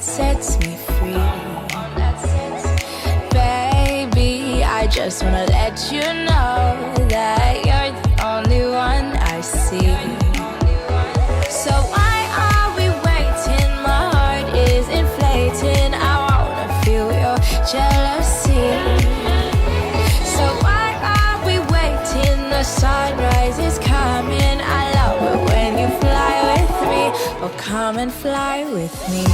sets me free. Baby, I just wanna let you know that you're the only one I see. So why are we waiting? My heart is inflating. I wanna feel your jealousy. So why are we waiting? The sunrise is coming. I love it when you fly with me. Oh, come and fly with me.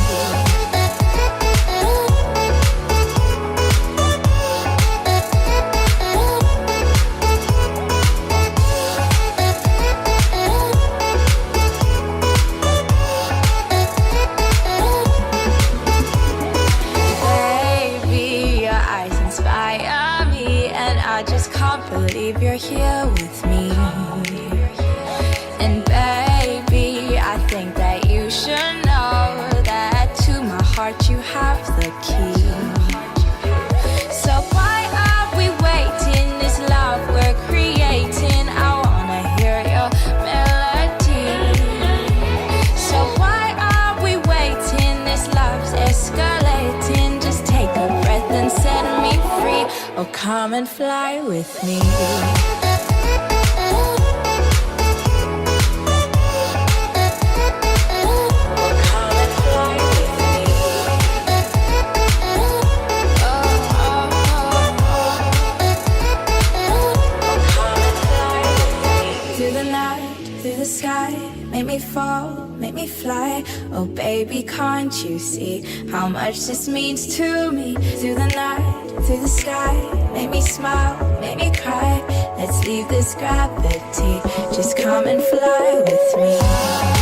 I just can't believe you're here with me. And baby, I think that you should know that to my heart you have the key. So why are we waiting? This love we're creating, I wanna hear your melody. So why are we waiting? This love's escalating. Just take a breath and set me free. Oh, come and fly with me. Through the night, through the sky, make me fall, make me fly. Oh baby, can't you see how much this means to me? Through the night, through the sky, make me smile, make me cry. Let's leave this gravity, just come and fly with me.